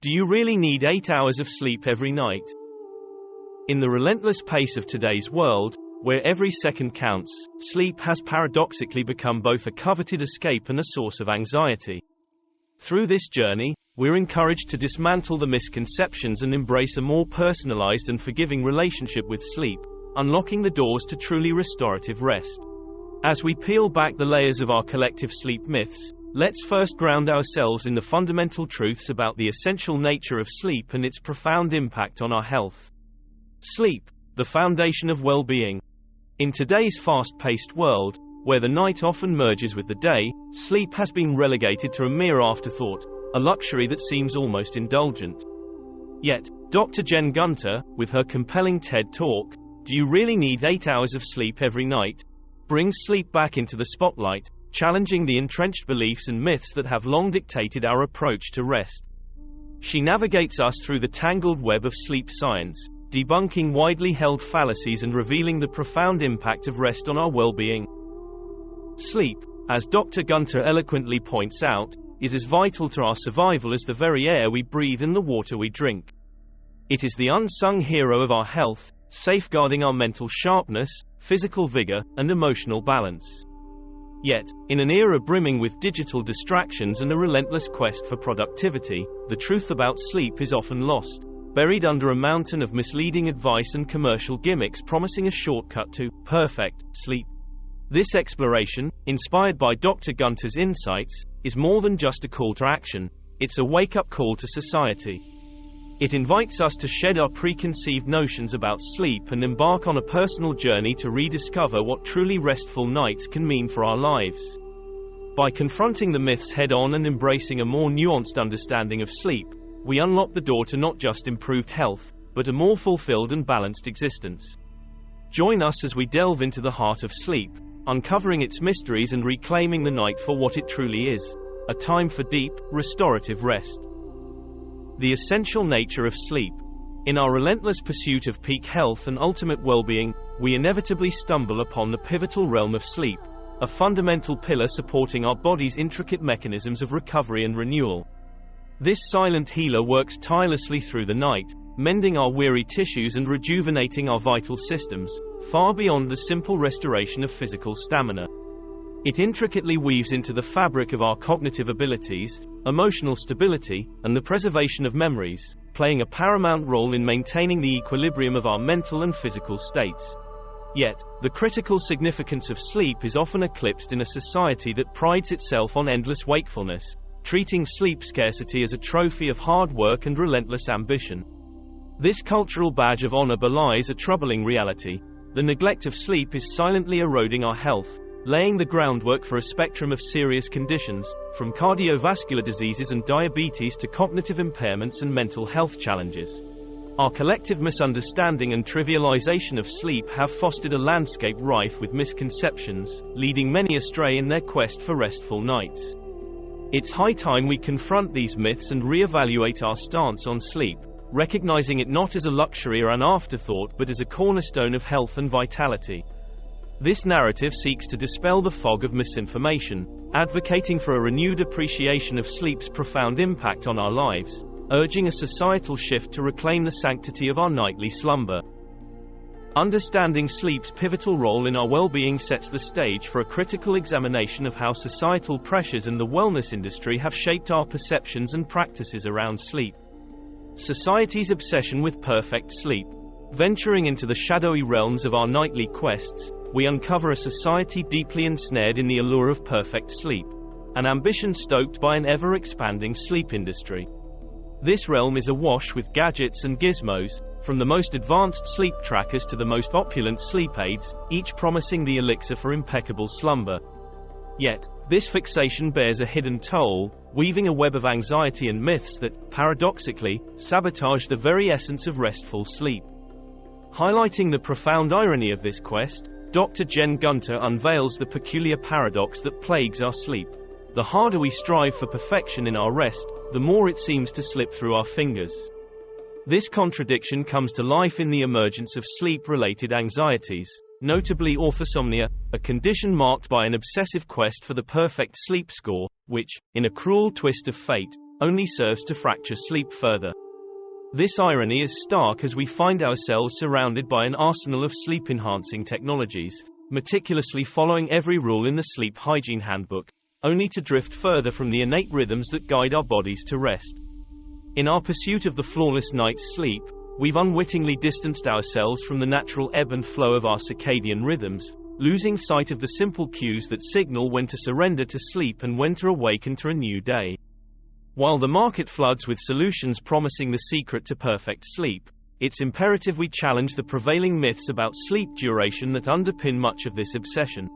Do you really need 8 hours of sleep every night? In the relentless pace of today's world, where every second counts, sleep has paradoxically become both a coveted escape and a source of anxiety. Through this journey, we're encouraged to dismantle the misconceptions and embrace a more personalized and forgiving relationship with sleep, unlocking the doors to truly restorative rest. As we peel back the layers of our collective sleep myths, let's first ground ourselves in the fundamental truths about the essential nature of sleep and its profound impact on our health. Sleep, the foundation of well-being. In today's fast-paced world, where the night often merges with the day, sleep has been relegated to a mere afterthought, a luxury that seems almost indulgent. Yet, Dr. Jen Gunter, with her compelling TED Talk, "Do You Really Need 8 Hours of Sleep Every Night?" brings sleep back into the spotlight, challenging the entrenched beliefs and myths that have long dictated our approach to rest. She navigates us through the tangled web of sleep science, debunking widely held fallacies and revealing the profound impact of rest on our well-being. Sleep, as Dr. Gunter eloquently points out, is as vital to our survival as the very air we breathe and the water we drink. It is the unsung hero of our health, safeguarding our mental sharpness, physical vigor, and emotional balance. Yet, in an era brimming with digital distractions and a relentless quest for productivity, the truth about sleep is often lost, buried under a mountain of misleading advice and commercial gimmicks promising a shortcut to perfect sleep. This exploration, inspired by Dr. Gunter's insights, is more than just a call to action, it's a wake-up call to society. It invites us to shed our preconceived notions about sleep and embark on a personal journey to rediscover what truly restful nights can mean for our lives. By confronting the myths head-on and embracing a more nuanced understanding of sleep, we unlock the door to not just improved health, but a more fulfilled and balanced existence. Join us as we delve into the heart of sleep, uncovering its mysteries and reclaiming the night for what it truly is, a time for deep, restorative rest. The essential nature of sleep. In our relentless pursuit of peak health and ultimate well-being, we inevitably stumble upon the pivotal realm of sleep, a fundamental pillar supporting our body's intricate mechanisms of recovery and renewal. This silent healer works tirelessly through the night, mending our weary tissues and rejuvenating our vital systems, far beyond the simple restoration of physical stamina. It intricately weaves into the fabric of our cognitive abilities, emotional stability, and the preservation of memories, playing a paramount role in maintaining the equilibrium of our mental and physical states. Yet, the critical significance of sleep is often eclipsed in a society that prides itself on endless wakefulness, treating sleep scarcity as a trophy of hard work and relentless ambition. This cultural badge of honor belies a troubling reality. The neglect of sleep is silently eroding our health, laying the groundwork for a spectrum of serious conditions, from cardiovascular diseases and diabetes to cognitive impairments and mental health challenges. Our collective misunderstanding and trivialization of sleep have fostered a landscape rife with misconceptions, leading many astray in their quest for restful nights. It's high time we confront these myths and reevaluate our stance on sleep, recognizing it not as a luxury or an afterthought but as a cornerstone of health and vitality. This narrative seeks to dispel the fog of misinformation, advocating for a renewed appreciation of sleep's profound impact on our lives, urging a societal shift to reclaim the sanctity of our nightly slumber. Understanding sleep's pivotal role in our well-being sets the stage for a critical examination of how societal pressures and the wellness industry have shaped our perceptions and practices around sleep. Society's obsession with perfect sleep. Venturing into the shadowy realms of our nightly quests, we uncover a society deeply ensnared in the allure of perfect sleep, an ambition stoked by an ever-expanding sleep industry. This realm is awash with gadgets and gizmos, from the most advanced sleep trackers to the most opulent sleep aids, each promising the elixir for impeccable slumber. Yet, this fixation bears a hidden toll, weaving a web of anxiety and myths that, paradoxically, sabotage the very essence of restful sleep. Highlighting the profound irony of this quest, Dr. Jen Gunter unveils the peculiar paradox that plagues our sleep. The harder we strive for perfection in our rest, the more it seems to slip through our fingers. This contradiction comes to life in the emergence of sleep-related anxieties, notably orthosomnia, a condition marked by an obsessive quest for the perfect sleep score, which, in a cruel twist of fate, only serves to fracture sleep further. This irony is stark as we find ourselves surrounded by an arsenal of sleep-enhancing technologies, meticulously following every rule in the sleep hygiene handbook, only to drift further from the innate rhythms that guide our bodies to rest. In our pursuit of the flawless night's sleep, we've unwittingly distanced ourselves from the natural ebb and flow of our circadian rhythms, losing sight of the simple cues that signal when to surrender to sleep and when to awaken to a new day. While the market floods with solutions promising the secret to perfect sleep, it's imperative we challenge the prevailing myths about sleep duration that underpin much of this obsession.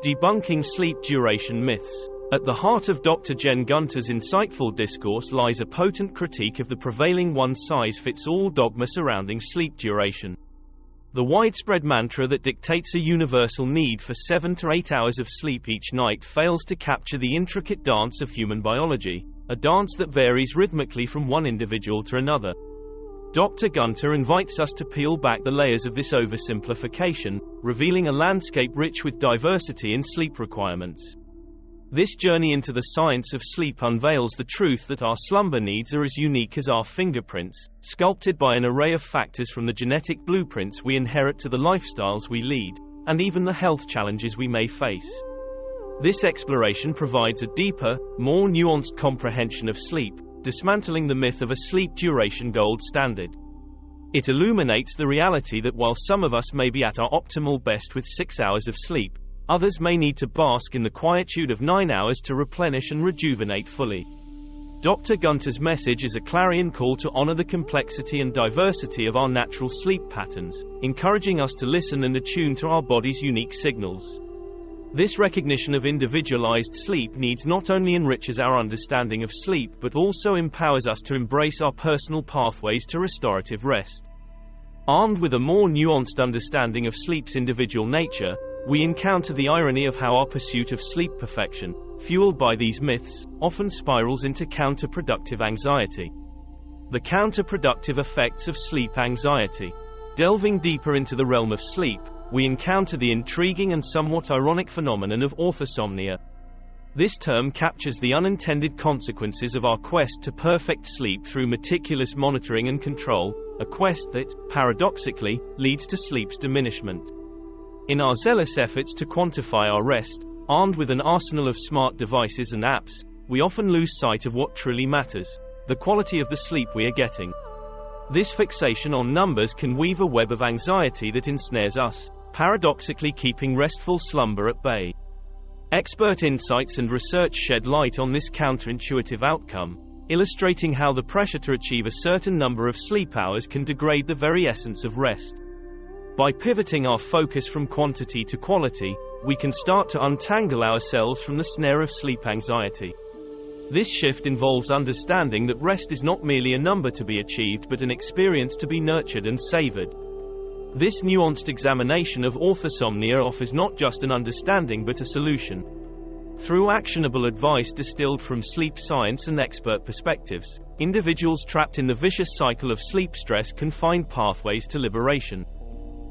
Debunking sleep duration myths. At the heart of Dr. Jen Gunter's insightful discourse lies a potent critique of the prevailing one-size-fits-all dogma surrounding sleep duration. The widespread mantra that dictates a universal need for 7 to 8 hours of sleep each night fails to capture the intricate dance of human biology, a dance that varies rhythmically from one individual to another. Dr. Gunter invites us to peel back the layers of this oversimplification, revealing a landscape rich with diversity in sleep requirements. This journey into the science of sleep unveils the truth that our slumber needs are as unique as our fingerprints, sculpted by an array of factors from the genetic blueprints we inherit to the lifestyles we lead, and even the health challenges we may face. This exploration provides a deeper, more nuanced comprehension of sleep, dismantling the myth of a sleep duration gold standard. It illuminates the reality that while some of us may be at our optimal best with 6 hours of sleep, others may need to bask in the quietude of 9 hours to replenish and rejuvenate fully. Dr. Gunter's message is a clarion call to honor the complexity and diversity of our natural sleep patterns, encouraging us to listen and attune to our body's unique signals. This recognition of individualized sleep needs not only enriches our understanding of sleep but also empowers us to embrace our personal pathways to restorative rest. Armed with a more nuanced understanding of sleep's individual nature, we encounter the irony of how our pursuit of sleep perfection, fueled by these myths, often spirals into counterproductive anxiety. The counterproductive effects of sleep anxiety. Delving deeper into the realm of sleep, we encounter the intriguing and somewhat ironic phenomenon of orthosomnia. This term captures the unintended consequences of our quest to perfect sleep through meticulous monitoring and control, a quest that, paradoxically, leads to sleep's diminishment. In our zealous efforts to quantify our rest, armed with an arsenal of smart devices and apps, we often lose sight of what truly matters: the quality of the sleep we are getting. This fixation on numbers can weave a web of anxiety that ensnares us, paradoxically keeping restful slumber at bay. Expert insights and research shed light on this counterintuitive outcome, illustrating how the pressure to achieve a certain number of sleep hours can degrade the very essence of rest. By pivoting our focus from quantity to quality, we can start to untangle ourselves from the snare of sleep anxiety. This shift involves understanding that rest is not merely a number to be achieved but an experience to be nurtured and savored. This nuanced examination of orthosomnia offers not just an understanding but a solution. Through actionable advice distilled from sleep science and expert perspectives, individuals trapped in the vicious cycle of sleep stress can find pathways to liberation.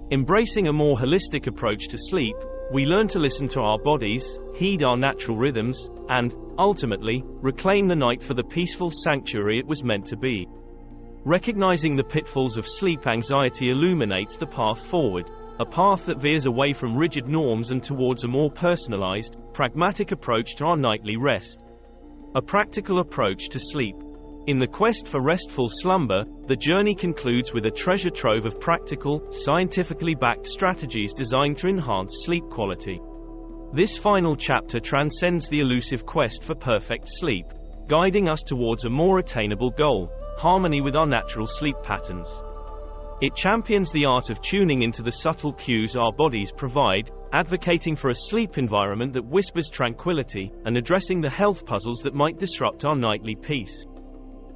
Embracing a more holistic approach to sleep, we learn to listen to our bodies, heed our natural rhythms, and, ultimately, reclaim the night for the peaceful sanctuary it was meant to be. Recognizing the pitfalls of sleep anxiety illuminates the path forward, a path that veers away from rigid norms and towards a more personalized, pragmatic approach to our nightly rest. A practical approach to sleep. In the quest for restful slumber, the journey concludes with a treasure trove of practical, scientifically backed strategies designed to enhance sleep quality. This final chapter transcends the elusive quest for perfect sleep, guiding us towards a more attainable goal: harmony with our natural sleep patterns. It champions the art of tuning into the subtle cues our bodies provide, advocating for a sleep environment that whispers tranquility, and addressing the health puzzles that might disrupt our nightly peace.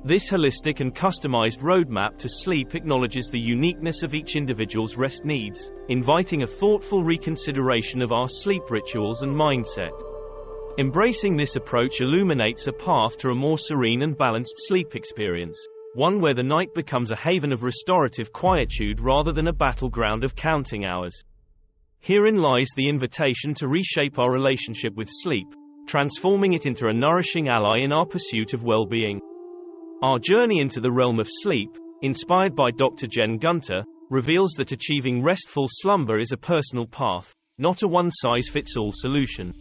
This holistic and customized roadmap to sleep acknowledges the uniqueness of each individual's rest needs, inviting a thoughtful reconsideration of our sleep rituals and mindset. Embracing this approach illuminates a path to a more serene and balanced sleep experience, one where the night becomes a haven of restorative quietude rather than a battleground of counting hours. Herein lies the invitation to reshape our relationship with sleep, transforming it into a nourishing ally in our pursuit of well-being. Our journey into the realm of sleep, inspired by Dr. Jen Gunter, reveals that achieving restful slumber is a personal path, not a one-size-fits-all solution.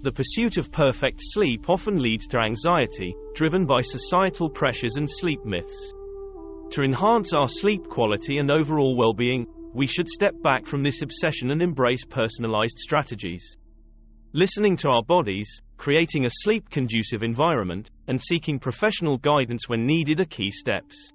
The pursuit of perfect sleep often leads to anxiety, driven by societal pressures and sleep myths. To enhance our sleep quality and overall well-being, we should step back from this obsession and embrace personalized strategies. Listening to our bodies, creating a sleep-conducive environment, and seeking professional guidance when needed are key steps.